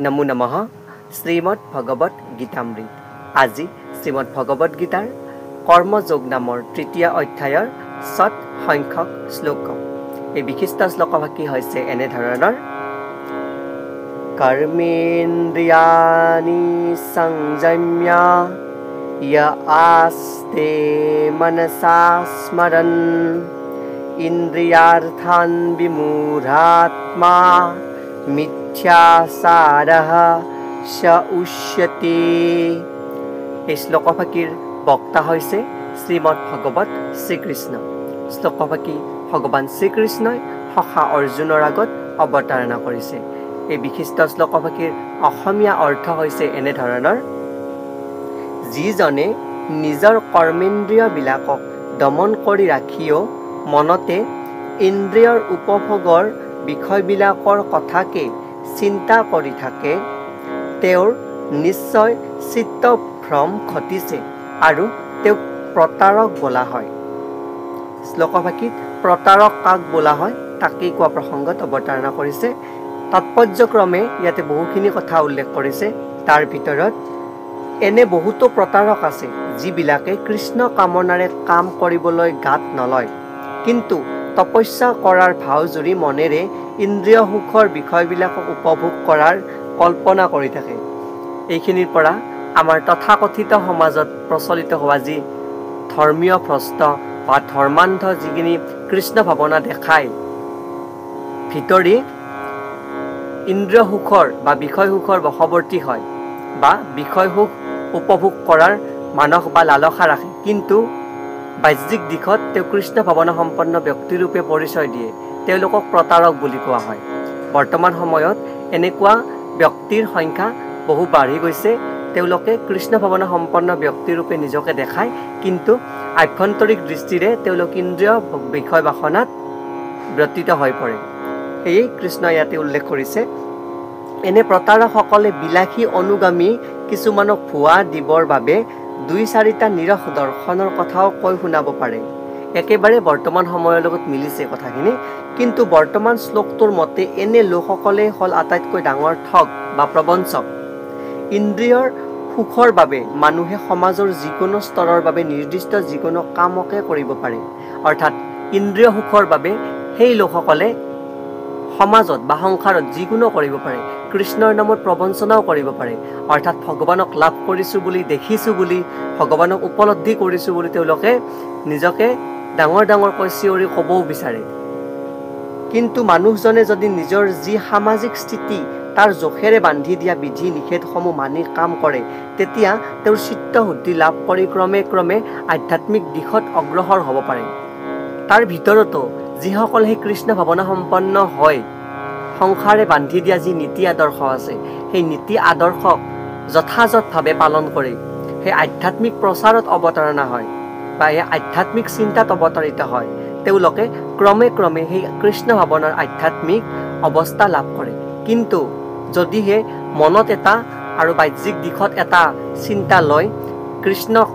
নমো নমঃ শ্ৰীমদ ভগবত গীতামৃত। আজি শ্ৰীমদ ভগবত গীতাৰ কৰ্মযোগ নামৰ তৃতীয় অধ্যায়ৰ ৭ সংখ্যক শ্লোক। এই বিশিষ্ট শ্লোকভাগী হৈছে এনে ধৰণৰ: কৰ্মেন্দ্ৰিয়াণি সংযম্য য় আস্তে মনসা স্মৰণ ইন্দ্ৰিয়াർത്থান বিমূঢ়াত্মা মিথ্যাচাৰঃ স উচ্যতে। এই শ্লোকভাগীৰ বক্তা হৈছে শ্ৰীমদ ভগৱত শ্ৰীকৃষ্ণ। শ্লোকভাগী ভগৱান শ্ৰীকৃষ্ণই সখা অৰ্জুনৰ আগত অৱতাৰণা কৰিছে। এই বিশিষ্ট শ্লোকভাগীৰ অসমীয়া অৰ্থ হৈছে এনে ধৰণৰ: যিজনে নিজৰ কৰ্মেন্দ্ৰিয়বিলাকক দমন কৰি ৰাখিও মনতে ইন্দ্ৰিয়ৰ উপভোগৰ বিষয়বিলাকৰ কথাকে চিন্তা কৰি থাকে, তেওঁৰ নিশ্চয় চিত্তভ্ৰম ঘটিছে আৰু তেওঁক প্ৰতাৰক বোলা হয়। শ্লোকভাগীত প্ৰতাৰক কাক বোলা হয় তাকেই কোৱা প্ৰসংগত অৱতাৰণা কৰিছে। তাৎপৰ্যক্ৰমে ইয়াতে বহুখিনি কথা উল্লেখ কৰিছে। তাৰ ভিতৰত এনে বহুতো প্ৰতাৰক আছে যিবিলাকে কৃষ্ণ কামনাৰে কাম কৰিবলৈ গাত নলয়, কিন্তু তপস্যা কৰাৰ ভাও জুৰি মনেৰে ইন্দ্ৰিয় সুখৰ বিষয়বিলাকক উপভোগ কৰাৰ কল্পনা কৰি থাকে। এইখিনিৰ পৰা আমাৰ তথাকথিত সমাজত প্ৰচলিত হোৱা যি ধৰ্মীয় ভ্ৰষ্ট বা ধৰ্মান্ধ যিখিনি কৃষ্ণ ভাৱনা দেখায়, ভিতৰি ইন্দ্ৰিয় সুখৰ বা বিষয় সুখৰ বশৱৰ্তী হয় বা বিষয় সুখ উপভোগ কৰাৰ মানস বা লালসা ৰাখে, কিন্তু বাহ্যিক দিশত তেওঁ কৃষ্ণ ভাৱনা সম্পন্ন ব্যক্তিৰূপে পৰিচয় দিয়ে, তেওঁলোকক প্ৰতাৰক বুলি কোৱা হয়। বৰ্তমান সময়ত এনেকুৱা ব্যক্তিৰ সংখ্যা বহু বাঢ়ি গৈছে। তেওঁলোকে কৃষ্ণ ভাৱনা সম্পন্ন ব্যক্তিৰূপে নিজকে দেখায়, কিন্তু আভ্যন্তৰিক দৃষ্টিৰে তেওঁলোক ইন্দ্ৰিয় বিষয় বাসনাত ব্যতীত হৈ পৰে। সেয়ে কৃষ্ণই ইয়াতে উল্লেখ কৰিছে, এনে প্ৰতাৰকসকলে বিলাসী অনুগামী কিছুমানক ভুৱা দিবৰ বাবে ২-৪টা নিৰস দৰ্শনৰ কথাও কৈ শুনাব পাৰে। একেবাৰে বৰ্তমান সময়ৰ লগত মিলিছে কথাখিনি, কিন্তু বৰ্তমান শ্লোকটোৰ মতে এনে লোকসকলে হ'ল আটাইতকৈ ডাঙৰ ঠগ বা প্ৰবঞ্চক। ইন্দ্ৰিয়ৰ সুখৰ বাবে মানুহে সমাজৰ যিকোনো স্তৰৰ বাবে নিৰ্দিষ্ট যিকোনো কামকে কৰিব পাৰে। অৰ্থাৎ ইন্দ্ৰিয় সুখৰ বাবে সেই লোকসকলে সমাজত বা সংসাৰত যিকোনো কৰিব পাৰে। কৃষ্ণৰ নামত প্ৰবঞ্চনাও কৰিব পাৰে। অৰ্থাৎ ভগৱানক লাভ কৰিছোঁ বুলি, দেখিছোঁ বুলি, ভগৱানক উপলব্ধি কৰিছোঁ বুলি তেওঁলোকে নিজকে ডাঙৰ ডাঙৰকৈ চিঞৰি ক'বও বিচাৰে। কিন্তু মানুহজনে যদি নিজৰ যি সামাজিক স্থিতি তাৰ জোখেৰে বান্ধি দিয়া বিধি নিষেধসমূহ মানি কাম কৰে, তেতিয়া তেওঁৰ চিত্তশুদ্ধি লাভ কৰি ক্ৰমে ক্ৰমে আধ্যাত্মিক দিশত অগ্ৰসৰ হ'ব পাৰে। তাৰ ভিতৰতো যিসকল সেই কৃষ্ণ ভাৱনা সম্পন্ন হয়, সংসাৰে বান্ধি দিয়া যি নীতি আদৰ্শ আছে, সেই নীতি আদৰ্শক যথাযথভাৱে পালন কৰি সেই আধ্যাত্মিক প্ৰচাৰত অৱতাৰণা হয় বা এই আধ্যাত্মিক চিন্তাত অৱতাৰিত হয়, তেওঁলোকে ক্ৰমে ক্ৰমে সেই কৃষ্ণ ভাৱনাৰ আধ্যাত্মিক অৱস্থা লাভ কৰে। কিন্তু যদিহে মনত এটা আৰু বাহ্যিক দিশত এটা চিন্তা লয়, কৃষ্ণক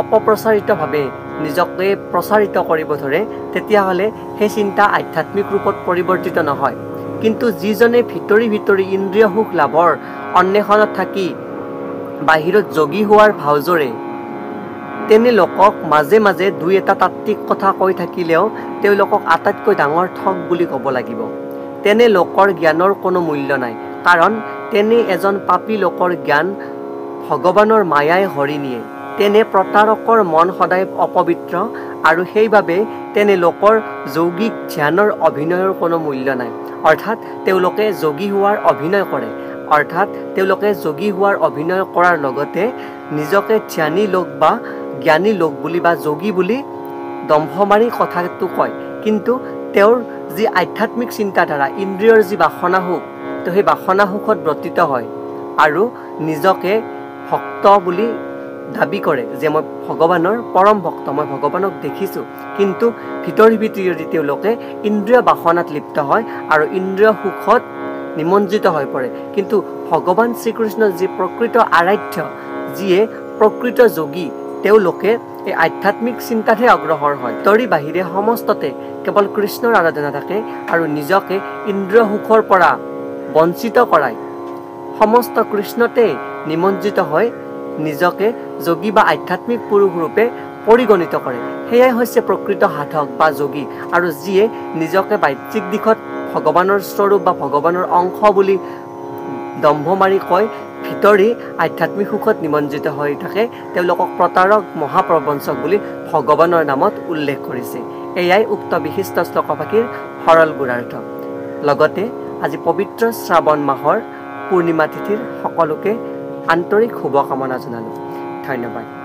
অপপ্ৰচাৰিতভাৱে নিজকে প্ৰচাৰিত কৰিব ধৰে, তেতিয়াহ'লে সেই চিন্তা আধ্যাত্মিক ৰূপত পৰিৱৰ্তিত নহয়। কিন্তু যিজনে ভিতৰি ভিতৰি ইন্দ্ৰিয় সুখ লাভৰ অন্বেষণত থাকি বাহিৰত যোগী হোৱাৰ ভাওজোৰে তেনে লোকক মাজে মাজে ২-এটা তাত্ত্বিক কথা কৈ থাকিলেও তেওঁলোকক আটাইতকৈ ডাঙৰ ঠগ বুলি ক'ব লাগিব। তেনে লোকৰ জ্ঞানৰ কোনো মূল্য নাই, কাৰণ তেনে এজন পাপী লোকৰ জ্ঞান ভগৱানৰ মায়াই হৰি নিয়ে। তেনে প্ৰতাৰকৰ মন সদায় অপবিত্ৰ, আৰু সেইবাবে তেনে লোকৰ যৌগিক ধ্যানৰ অভিনয়ৰ কোনো মূল্য নাই। অৰ্থাৎ তেওঁলোকে যোগী হোৱাৰ অভিনয় কৰে, অৰ্থাৎ তেওঁলোকে যোগী হোৱাৰ অভিনয় কৰাৰ লগতে নিজকে ধ্যানী লোক বা জ্ঞানী লোক বুলি বা যোগী বুলি দম্ভ মাৰি কথাটো কয়, কিন্তু তেওঁৰ যি আধ্যাত্মিক চিন্তাধাৰা, ইন্দ্ৰিয়ৰ যি বাসনা সুখ, তো সেই বাসনা সুখত ব্ৰতীত হয় আৰু নিজকে ভক্ত বুলি দাবী কৰে যে মই ভগৱানৰ পৰম ভক্ত, মই ভগৱানক দেখিছোঁ, কিন্তু ভিতৰি ভিতৰি তেওঁলোকে ইন্দ্ৰিয় বাসনাত লিপ্ত হয় আৰু ইন্দ্ৰিয় সুখত নিমজ্জিত হৈ পৰে। কিন্তু ভগৱান শ্ৰীকৃষ্ণৰ যি প্ৰকৃত আৰাধ্য, যিয়ে প্ৰকৃত যোগী, তেওঁলোকে এই আধ্যাত্মিক চিন্তাতহে অগ্ৰসৰ হয়। তৰি বাহিৰে সমস্ততে কেৱল কৃষ্ণৰ আৰাধনা থাকে আৰু নিজকে ইন্দ্ৰিয় সুখৰ পৰা বঞ্চিত কৰাই সমস্ত কৃষ্ণতে নিমজ্জিত হৈ নিজকে যোগী বা আধ্যাত্মিক পুৰুষ ৰূপে পৰিগণিত কৰে। সেয়াই হৈছে প্ৰকৃত সাধক বা যোগী, আৰু যিয়ে নিজকে বাহ্যিক দিশত ভগৱানৰ স্বৰূপ বা ভগৱানৰ অংশ বুলি দম্ভ মাৰি কয়, ভিতৰি আধ্যাত্মিক সুখত নিমজ্জিত হৈ থাকে, তেওঁলোকক প্ৰতাৰক মহাপ্ৰবঞ্চক বুলি ভগৱানৰ নামত উল্লেখ কৰিছে। এয়াই উক্ত বিশিষ্ট শ্লোকভাষীৰ সৰল গুণাৰ্থ। লগতে আজি পবিত্ৰ শ্ৰাৱণ মাহৰ পূৰ্ণিমা তিথিৰ সকলোকে আন্তৰিক শুভকামনা জনালোঁ। ধন্যবাদ।